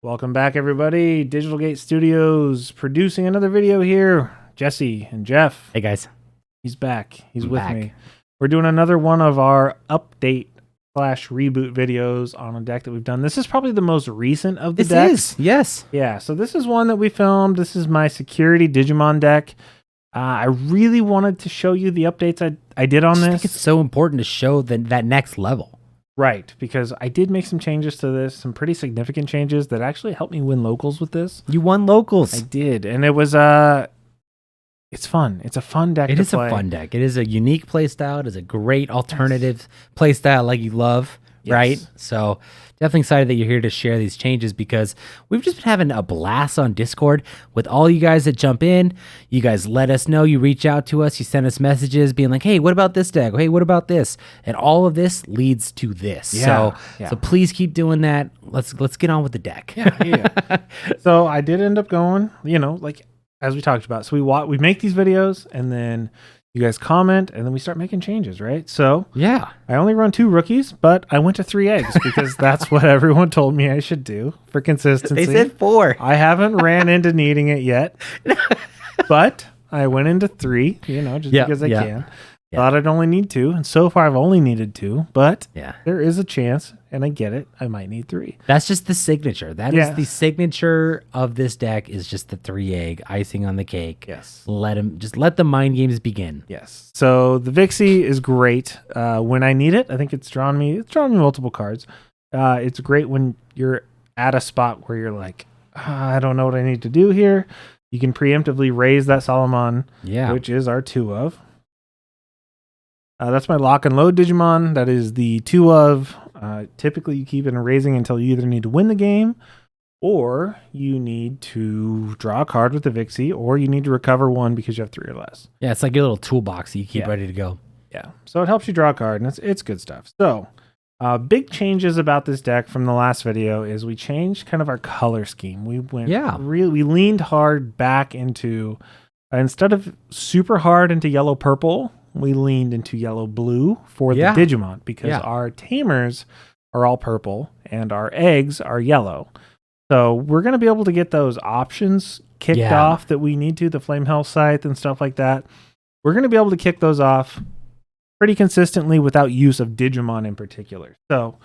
Welcome back, everybody. Digital Gate Studios producing another video here. Jesse and Jeff. Hey, guys. He's back. He's with me. We're doing another one of our update / reboot videos on a deck that we've done. This is probably the most recent of the decks. Yes. Yeah, so this is one that we filmed. This is my security Digimon deck. I really wanted to show you the updates I did on this. I think it's so important to show that next level. Right, because I did make some changes to this, some pretty significant changes that actually helped me win locals with this. You won locals. I did, and it was it's fun. It's a fun deck to play. It is a fun deck. It is a unique play style. It is a great alternative play style like you love, right? So definitely excited that you're here to share these changes because we've just been having a blast on Discord with all you guys that jump in. You guys let us know. You reach out to us. You send us messages being like, hey, what about this deck? Hey, what about this? And all of this leads to this. So please keep doing that. Let's get on with the deck. Yeah. So I did end up going, like as we talked about. So we make these videos and then you guys comment, and then we start making changes, right? So yeah, I only run 2 rookies, but I went to 3 eggs because that's what everyone told me I should do for consistency. They said 4. I haven't ran into needing it yet, but I went into 3, just because I can. Thought I'd only need 2, and so far I've only needed 2, but there is a chance, and I get it, I might need 3. That's just the signature. That is the signature of this deck is just the 3 egg icing on the cake. Yes. Let the mind games begin. Yes. So the Vixie is great when I need it. I think it's drawn me multiple cards. It's great when you're at a spot where you're like, I don't know what I need to do here. You can preemptively raise that Solomon, which is our 2 of. That's my lock and load Digimon. That is the 2 of. Typically, you keep it in raising until you either need to win the game, or you need to draw a card with the Vixie, or you need to recover 1 because you have 3 or less. Yeah, it's like your little toolbox that you keep ready to go. Yeah, so it helps you draw a card, and it's good stuff. So, big changes about this deck from the last video is we changed kind of our color scheme. We went we leaned hard back into instead of super hard into yellow purple. We leaned into yellow-blue for the Digimon because our Tamers are all purple and our eggs are yellow. So we're going to be able to get those options kicked off that we need to, the Flame Hell Scythe and stuff like that. We're going to be able to kick those off pretty consistently without use of Digimon in particular. So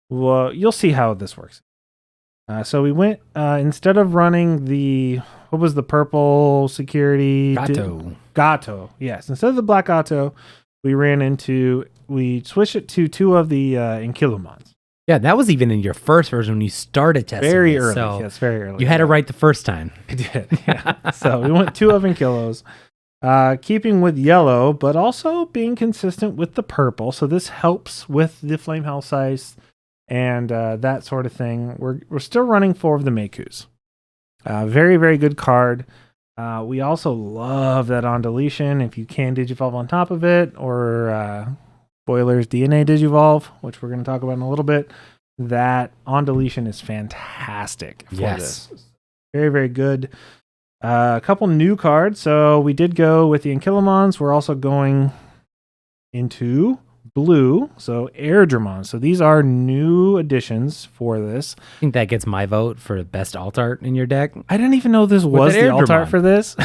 you'll see how this works. So we went, instead of running what was the purple security? Gato. Yes. Instead of the black Gato, we switched it to 2 of the Magnumons. Yeah, that was even in your first version when you started testing. Very early. So yes, very early. You had it right the first time. I did. Yeah. So we went 2 of Ankylos, keeping with yellow, but also being consistent with the purple. So this helps with the Flame Hell Scythe and that sort of thing. We're still running 4 of the Meikus. Very, very good card. We also love that on deletion, if you can digivolve on top of it, or Spoilers DNA digivolve, which we're going to talk about in a little bit. That on deletion is fantastic for this. Very, very good. A couple new cards. So we did go with the Ankylomons. We're also going into blue, so Airdramon. So these are new additions for this. I think that gets my vote for best alt art in your deck. I didn't even know this was the alt art for this.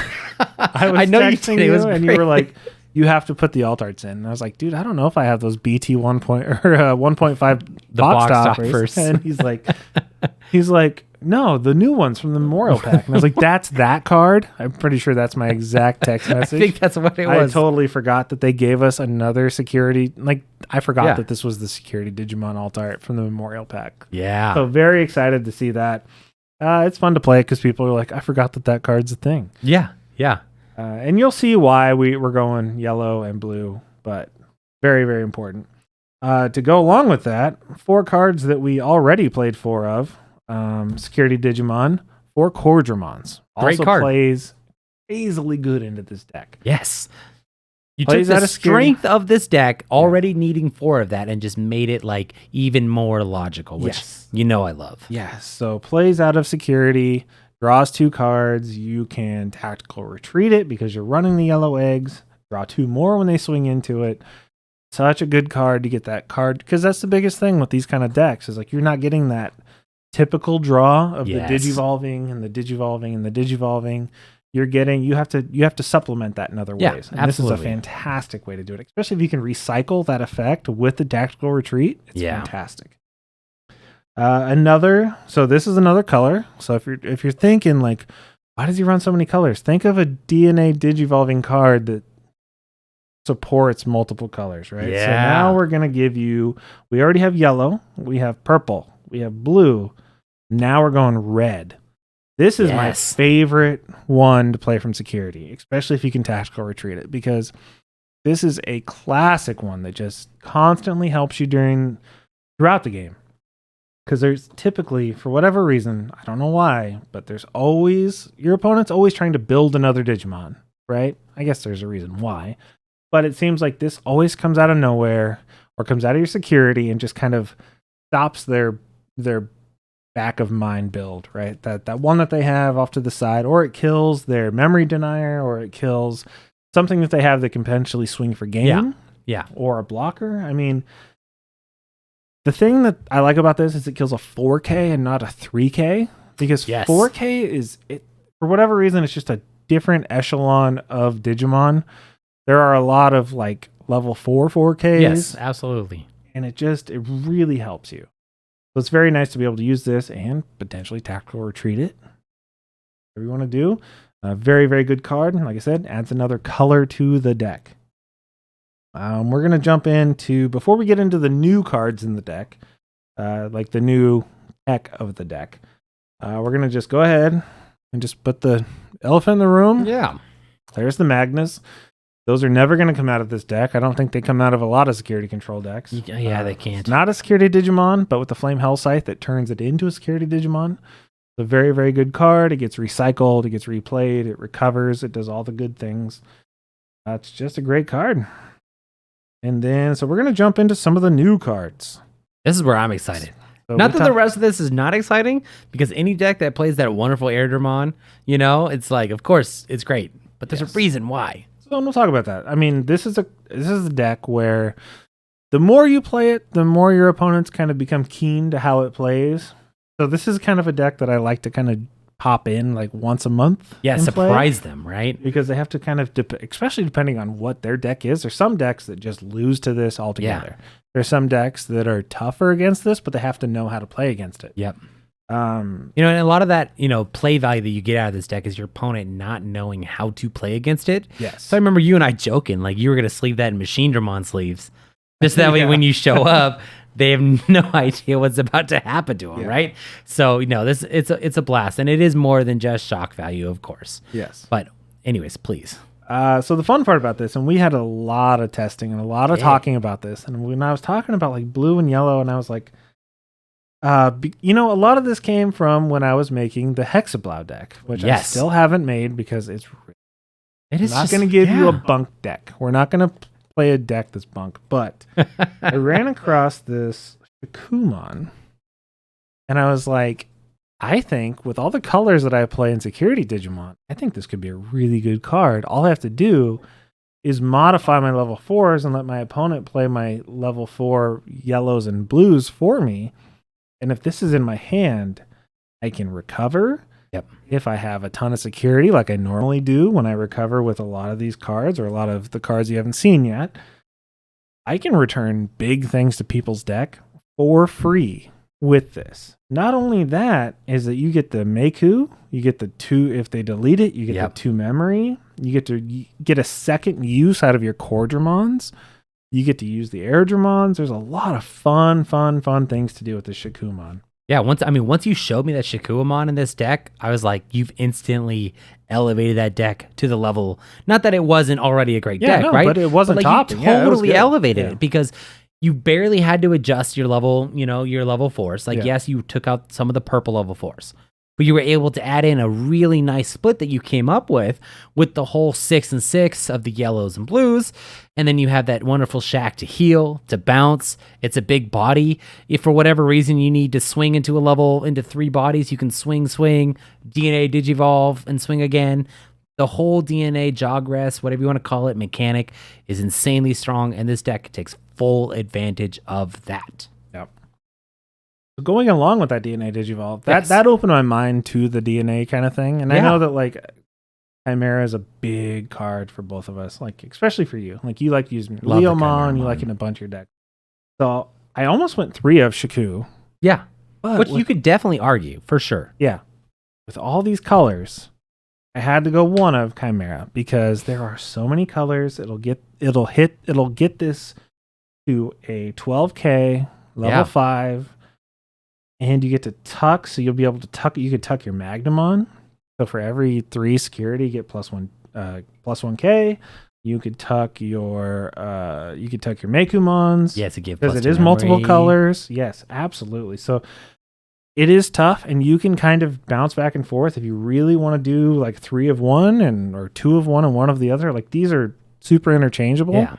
I know you did. It was and you were like, you have to put the alt arts in. And I was like, dude, I don't know if I have those BT 1.5 box toppers. And he's like, no, the new ones from the Memorial Pack. And I was like, that's that card? I'm pretty sure that's my exact text message. I think that's what it was. I totally forgot that they gave us another security. I forgot that this was the security Digimon alt art from the Memorial Pack. Yeah. So very excited to see that. It's fun to play because people are like, I forgot that card's a thing. Yeah. Yeah. And you'll see why we're going yellow and blue, but very, very important. To go along with that, 4 cards that we already played 4 of. Security Digimon, 4 Cordramons. Great also card. Plays easily good into this deck. Yes. You took the strength of this deck, already needing 4 of that, and just made it even more logical, which I love. Yes. So plays out of security, draws 2 cards. You can tactical retreat it because you're running the yellow eggs. draw 2 more when they swing into it. Such a good card to get that card, because that's the biggest thing with these kind of decks is like you're not getting that typical draw of the digivolving and the digivolving and the digivolving. You're getting you have to supplement that in other ways. And this is a fantastic way to do it, especially if you can recycle that effect with the tactical retreat. It's fantastic. So this is another color. So if you're thinking like, why does he run so many colors? Think of a DNA digivolving card that supports multiple colors, right? So now we're going to give you, we already have yellow, we have purple, we have blue. Now we're going red. This is my favorite one to play from security, especially if you can tactical retreat it, because this is a classic one that just constantly helps you throughout the game. Because there's typically, for whatever reason, I don't know why, but there's always, your opponent's always trying to build another Digimon, right? I guess there's a reason why. But it seems like this always comes out of nowhere or comes out of your security and just kind of stops their back of mind build, right? That one that they have off to the side, or it kills their memory denier, or it kills something that they have that can potentially swing for game. Yeah. Or a blocker. I mean, the thing that I like about this is it kills a 4K and not a 3K, because 4K is, for whatever reason, it's just a different echelon of Digimon. There are a lot of like level 4 4Ks. Yes, absolutely. And it really helps you. So it's very nice to be able to use this and potentially tactical retreat it. Whatever you want to do. A very, very good card. Like I said, adds another color to the deck. We're going to jump into, before we get into the new cards in the deck, like the new tech of the deck, we're going to just go ahead and just put the elephant in the room. Yeah. There's the Magnus. Those are never going to come out of this deck. I don't think they come out of a lot of security control decks. Yeah, they can't. It's not a security Digimon, but with the Flame Hell Scythe that turns it into a security Digimon. It's a very, very good card. It gets recycled. It gets replayed. It recovers. It does all the good things. It's just a great card. And then, so we're going to jump into some of the new cards. This is where I'm excited. So not that the rest of this is not exciting, because any deck that plays that wonderful Airdramon, it's like, of course, it's great. But there's a reason why. So we'll talk about that. I mean, this is a deck where the more you play it, the more your opponents kind of become keen to how it plays. So this is kind of a deck that I like to kind of pop in like once a month. Yeah, surprise them, right? Because they have to kind of, especially depending on what their deck is. There's some decks that just lose to this altogether. Yeah. There's some decks that are tougher against this, but they have to know how to play against it. Yep. And a lot of that, play value that you get out of this deck is your opponent not knowing how to play against it. Yes. So I remember you and I joking, like you were going to sleeve that in Machine Dramon sleeves. Just that way when you show up, they have no idea what's about to happen to them, right? So, it's a blast. And it is more than just shock value, of course. Yes. But anyways, please. So the fun part about this, and we had a lot of testing and a lot of talking about this. And when I was talking about like blue and yellow, and I was like, a lot of this came from when I was making the Hexablow deck, which I still haven't made because it's not going to give you a bunk deck. We're not going to play a deck that's bunk. But I ran across this Shakumon, and I was like, I think with all the colors that I play in Security Digimon, I think this could be a really good card. All I have to do is modify my level 4s and let my opponent play my level 4 yellows and blues for me. And if this is in my hand, I can recover. Yep. If I have a ton of security, like I normally do when I recover with a lot of these cards or a lot of the cards you haven't seen yet, I can return big things to people's deck for free with this. Not only that, is that you get the Meiku, you get the 2, if they delete it, you get the 2 memory, you get to get a second use out of your core Dramons. You get to use the Air Dramons. There's a lot of fun things to do with the Shakumon. Yeah, once you showed me that Shakumon in this deck, I was like, you've instantly elevated that deck to the level. Not that it wasn't already a great deck, right? But it wasn't topping. You totally elevated it because you barely had to adjust your level, your level 4s. Like, yes, you took out some of the purple level 4s. But you were able to add in a really nice split that you came up with the whole 6 and 6 of the yellows and blues. And then you have that wonderful shack to heal, to bounce. It's a big body. If for whatever reason you need to swing into 3 bodies, you can swing, DNA digivolve, and swing again. The whole DNA, jog rest, whatever you want to call it, mechanic is insanely strong, and this deck takes full advantage of that. Yep. Going along with that DNA Digivolve, that opened my mind to the DNA kind of thing. And I know that like Chimera is a big card for both of us, like especially for you. Like you like using Leomon, you like in a bunch of your decks. So I almost went 3 of Shaku. Yeah. Which you could definitely argue, for sure. Yeah. With all these colors, I had to go 1 of Chimera because there are so many colors. It'll get this to a 12K level 5, and you get to tuck. So you'll be able to tuck. You could tuck your Magnumon. So for every 3 security, you get plus 1K. You could tuck your Magnumons. Yes, it gives because it is multiple colors. Yes, absolutely. So it is tough, and you can kind of bounce back and forth if you really want to do like 3 of one or 2 of one and 1 of the other. Like these are super interchangeable. Yeah.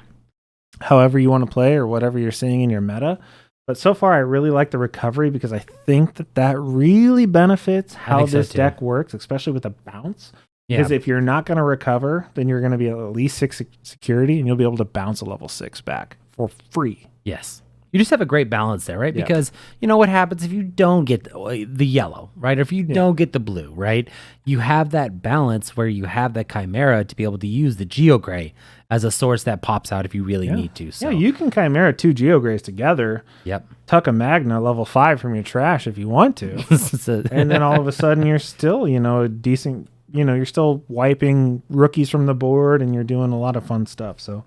However you want to play or whatever you're seeing in your meta. But so far, I really like the recovery because I think that really benefits how this deck works, especially with the bounce. Because if you're not going to recover, then you're going to be at least 6 security, and you'll be able to bounce a level 6 back for free. Yes. You just have a great balance there, right? Because you know what happens if you don't get the yellow, right? Or if you don't get the blue, right? You have that balance where you have that Chimera to be able to use the Geo Gray as a source that pops out if you really need to. So. Yeah, you can Chimera 2 Geo Grays together. Yep. Tuck a Magna level 5 from your trash if you want to. And then all of a sudden you're still, a decent, you're still wiping rookies from the board and you're doing a lot of fun stuff. So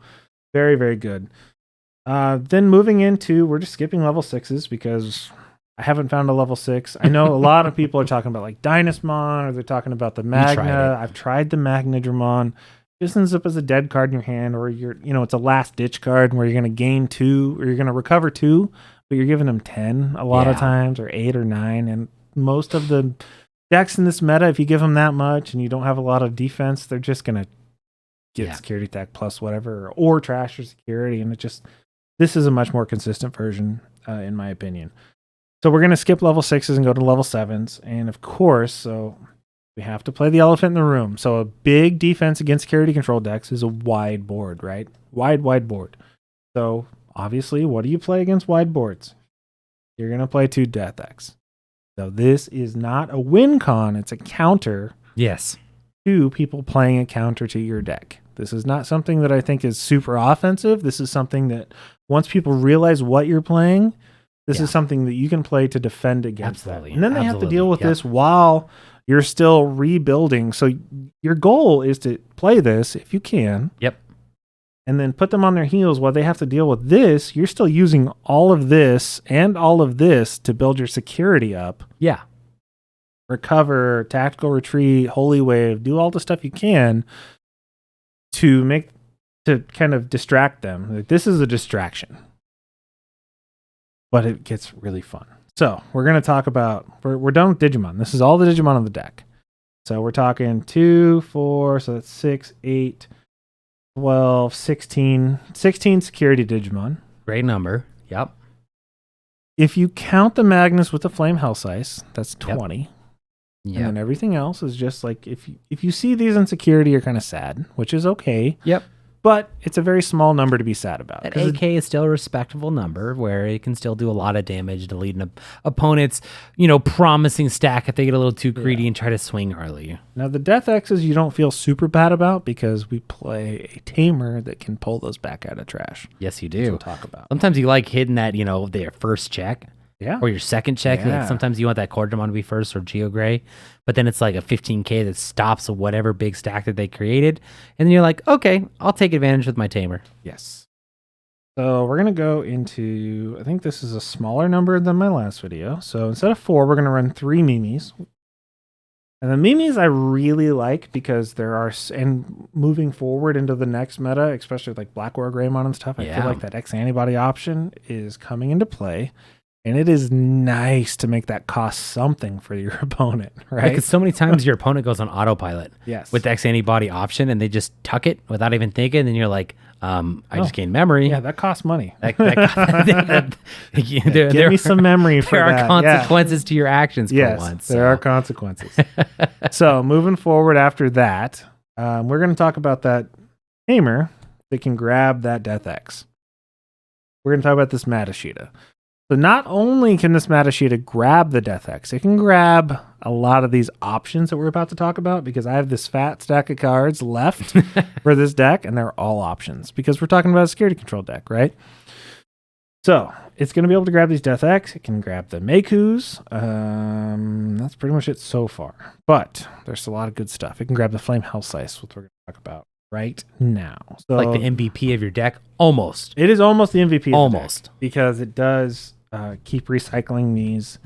very, very good. Then moving into, we're just skipping level 6s because I haven't found a level 6. I know a lot of people are talking about like Dynasmon, or they're talking about the Magna. I've tried the Magnadramon. This ends up as a dead card in your hand, or it's a last ditch card where you're going to gain 2 or you're going to recover 2, but you're giving them 10 a lot of times, or 8 or 9. And most of the decks in this meta, if you give them that much and you don't have a lot of defense, they're just going to get security attack plus whatever, or trash your security. And this is a much more consistent version, in my opinion. So we're going to skip level 6s and go to level 7s. And of course, we have to play the elephant in the room. So a big defense against security control decks is a wide board, right? Wide board. So obviously, what do you play against wide boards? You're going to play 2 Death X. So this is not a win con. It's a counter. Yes. To people playing a counter to your deck. This is not something that I think is super offensive. This is something that once people realize what you're playing, this is something that you can play to defend against that. And then they have to deal with this while you're still rebuilding. So your goal is to play this if you can. Yep. And then put them on their heels while they have to deal with this. You're still using all of this and all of this to build your security up. Yeah. Recover, tactical retreat, holy wave, do all the stuff you can to kind of distract them. Like, this is a distraction, but it gets really fun. So we're going to talk about, we're done with Digimon. This is all the Digimon on the deck. So we're talking 2, 4, so that's 6, 8, 12, 16 security Digimon. Great number. Yep. If you count the Magnus with the Flame Hellsize, that's 20. Yep. And then everything else is just like, if you see these in security, you're kind of sad, which is okay. Yep. But it's a very small number to be sad about. That AK is still a respectable number where it can still do a lot of damage to lead an opponent's, promising stack if they get a little too greedy and try to swing early. Now, the Death X's you don't feel super bad about because we play a Tamer that can pull those back out of trash. Yes, you do. Which we'll talk about. Sometimes you like hitting that, their first check. Yeah. Or your second check. Yeah. Like sometimes you want that Cordamon to be first or Geo Gray, but then it's like a 15K that stops whatever big stack that they created. And then you're like, okay, I'll take advantage with my Tamer. Yes. So we're going to go into, I think this is a smaller number than my last video. So instead of 4, we're going to run 3 Mimis. And the Mimis I really like because and moving forward into the next meta, especially like Black War Greymon and stuff, I feel like that X antibody option is coming into play. And it is nice to make that cost something for your opponent, right? Because so many times your opponent goes on autopilot with the X antibody option and they just tuck it without even thinking. And you're like, I just gained memory. Yeah, that costs money. Give me some memory for that. There are consequences to your actions for once. There are consequences. So moving forward after that, we're going to talk about that Tamer that can grab that Death X. We're going to talk about this Matashita. So not only can this Matashita grab the Death X, it can grab a lot of these options that we're about to talk about, because I have this fat stack of cards left for this deck, and they're all options because we're talking about a security control deck, right? So it's going to be able to grab these Death X. It can grab the Meikus. That's pretty much it so far. But there's a lot of good stuff. It can grab the Flame Hellslice, which we're going to talk about right now. So, like the MVP of your deck? Almost. It is almost the MVP of the deck, because it does keep recycling these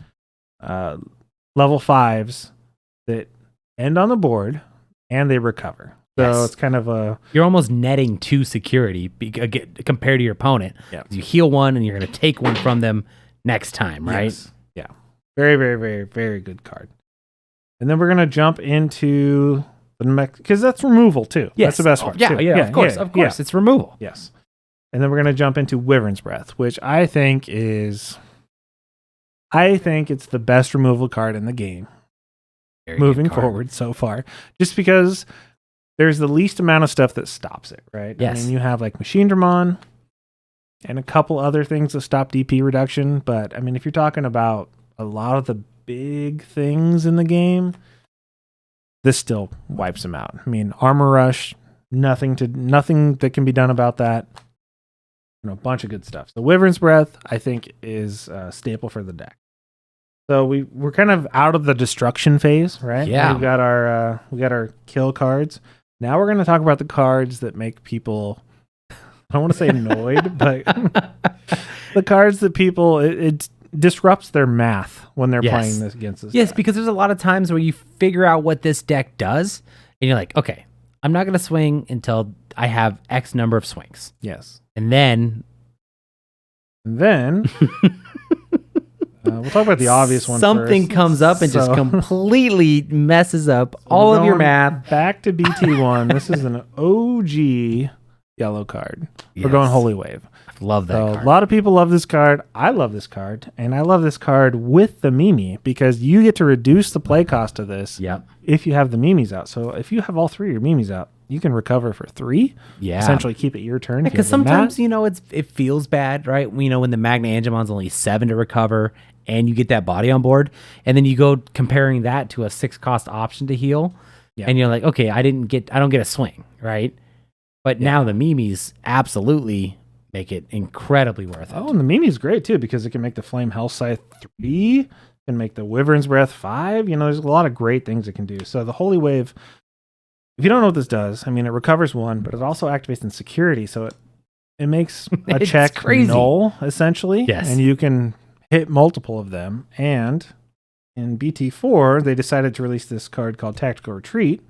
level 5s that end on the board, and they recover. So it's kind of a... You're almost netting 2 security compared to your opponent. Yeah. You heal one, and you're going to take one from them next time, right? Yes. Yeah. Very, very, very, very good card. And then we're going to jump into the because that's removal, too. Yes. That's the best one, yeah, too. yeah, of course. Of course. It's removal. Yes. And then we're going to jump into Wyvern's Breath, which I think it's the best removal card in the game. Moving forward so far. Just because there's the least amount of stuff that stops it, right? Yes. I mean, you have like Machine Dramon and a couple other things that stop DP reduction. But I mean, if you're talking about a lot of the big things in the game, this still wipes them out. I mean, Armor Rush, nothing that can be done about that. A bunch of good stuff. So Wyvern's Breath, I think, is a staple for the deck. So we're kind of out of the destruction phase, right? Yeah. We got our kill cards. Now we're going to talk about the cards that make people, I don't want to say annoyed, but the cards that people, it disrupts their math when they're playing this against this deck. Because there's a lot of times where you figure out what this deck does, and you're like, okay, I'm not going to swing until I have X number of swings. Yes. And then we'll talk about the obvious one something first. comes up and just completely messes up all of your math. Back to BT1. This is an OG yellow card. We're going Holy Wave. I love that card. A lot of people love this card. I love this card. And I love this card with the Mimi, because you get to reduce the play cost of this if you have the Mimis out. So if you have all 3 of your Mimis out, you can recover for 3. Yeah. Essentially keep it your turn. Because sometimes, it feels bad, right? When the Magnumon's only 7 to recover and you get that body on board, and then you go comparing that to a 6-cost option to heal, and you're like, okay, I don't get a swing, right? But now the Mimis absolutely make it incredibly worth it. Oh, and the Mimi's great too, because it can make the Flame Hellscythe 3, can make the Wyvern's Breath 5. There's a lot of great things it can do. So the Holy Wave, if you don't know what this does, I mean, it recovers 1, but it also activates in security. So it makes a check null, essentially. Yes. And you can hit multiple of them. And in BT4, they decided to release this card called Tactical Retreat,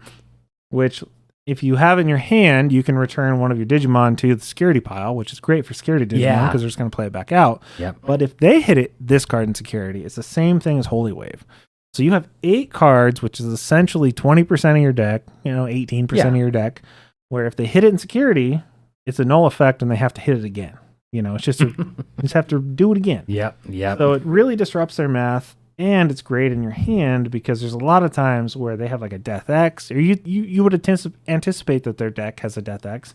which, if you have in your hand, you can return one of your Digimon to the security pile, which is great for security Digimon because they're just going to play it back out. Yep. But if they hit this card in security, it's the same thing as Holy Wave. So you have 8 cards, which is essentially 20% of your deck, 18% of your deck, where if they hit it in security, it's a null effect and they have to hit it again. It's just, you just have to do it again. Yep. So it really disrupts their math, and it's great in your hand because there's a lot of times where they have like a Death X, or you would anticipate that their deck has a Death X,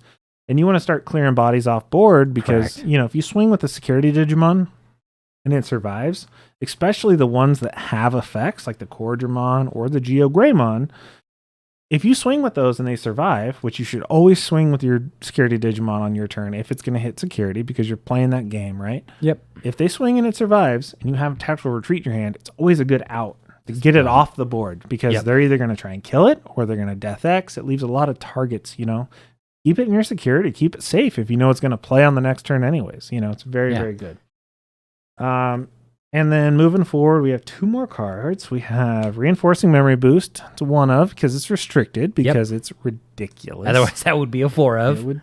and you want to start clearing bodies off board because, if you swing with a security Digimon and it survives, especially the ones that have effects like the Cordramon or the Geogreymon, if you swing with those and they survive, which you should always swing with your security Digimon on your turn if it's going to hit security because you're playing that game, right? Yep. If they swing and it survives and you have Tactical Retreat in your hand, it's always a good out to get it off the board because they're either going to try and kill it or they're going to Death X. It leaves a lot of targets, Keep it in your security. Keep it safe if you know it's going to play on the next turn anyways. It's very, very good. And then moving forward, we have 2 more cards. We have Reinforcing Memory Boost. It's one of, because it's restricted, because it's ridiculous. Otherwise, that would be a 4 of. It would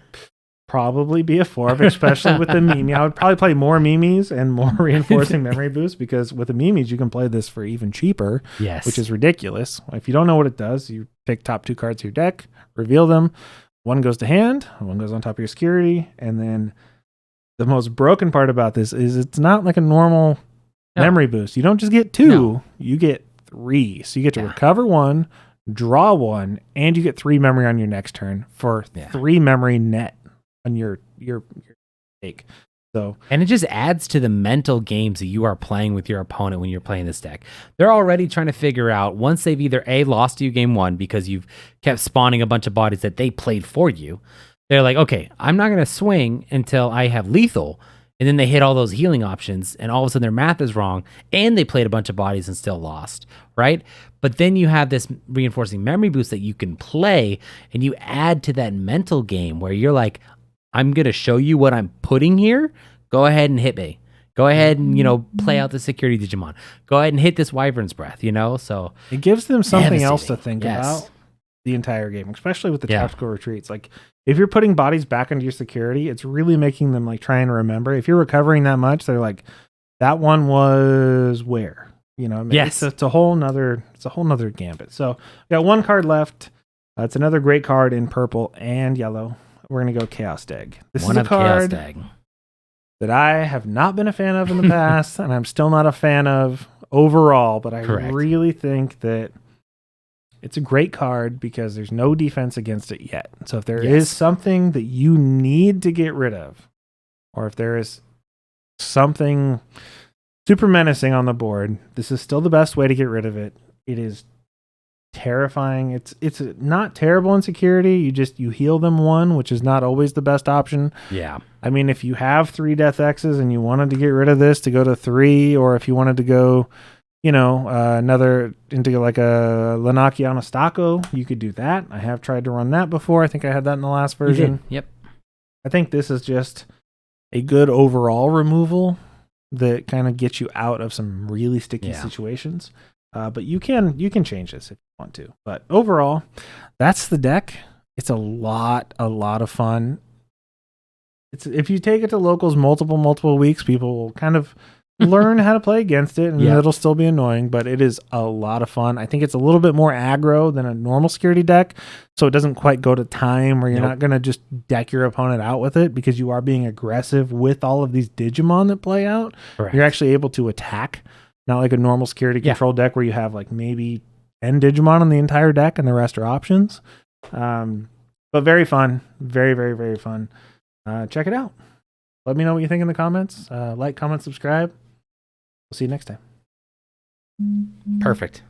probably be a 4 of, especially with the Mimi. I would probably play more Mimis and more Reinforcing Memory Boost, because with the Mimis, you can play this for even cheaper, which is ridiculous. If you don't know what it does, you take top 2 cards of your deck, reveal them. 1 goes to hand, 1 goes on top of your security, and then the most broken part about this is it's not like a normal memory boost. You don't just get 2, you get 3. So you get to recover 1, draw 1, and you get 3 memory on your next turn for 3 memory net on your take. So, and it just adds to the mental games that you are playing with your opponent when you're playing this deck. They're already trying to figure out, once they've either A, lost to you game 1 because you've kept spawning a bunch of bodies that they played for you. They're like, okay, I'm not going to swing until I have lethal. And then they hit all those healing options, and all of a sudden their math is wrong, and they played a bunch of bodies and still lost, right? But then you have this reinforcing memory boost that you can play, and you add to that mental game where you're like, I'm going to show you what I'm putting here. Go ahead and hit me. Go ahead and, play out the security Digimon. Go ahead and hit this Wyvern's Breath, So it gives them something else to think about the entire game, especially with the tactical retreats. Like, if you're putting bodies back into your security, it's really making them like try and remember. If you're recovering that much, they're like, that one was where? It's a whole nother gambit. So we got 1 card left. It's another great card in purple and yellow. We're gonna go Chaos Dag. This is a card that I have not been a fan of in the past, and I'm still not a fan of overall, but I really think that it's a great card because there's no defense against it yet. So if there is something that you need to get rid of, or if there is something super menacing on the board, this is still the best way to get rid of it. It is terrifying. It's not terrible in security. You heal them 1, which is not always the best option. Yeah. I mean, if you have 3 Death X's and you wanted to get rid of this to go to 3, or if you wanted to go, another into like a Lanakiana Stako, you could do that. I have tried to run that before. I think I had that in the last version. Yep. I think this is just a good overall removal that kind of gets you out of some really sticky situations. But you can change this if you want to. But overall, that's the deck. It's a lot of fun. If you take it to locals multiple weeks, people will kind of learn how to play against it, and it'll still be annoying, but it is a lot of fun. I think it's a little bit more aggro than a normal security deck, so it doesn't quite go to time where you're not going to just deck your opponent out with it, because you are being aggressive with all of these Digimon that play out. Correct. You're actually able to attack, not like a normal security control deck where you have like maybe 10 Digimon on the entire deck and the rest are options. But very fun. Very, very, very fun. Check it out. Let me know what you think in the comments. Like, comment, subscribe. We'll see you next time. Perfect.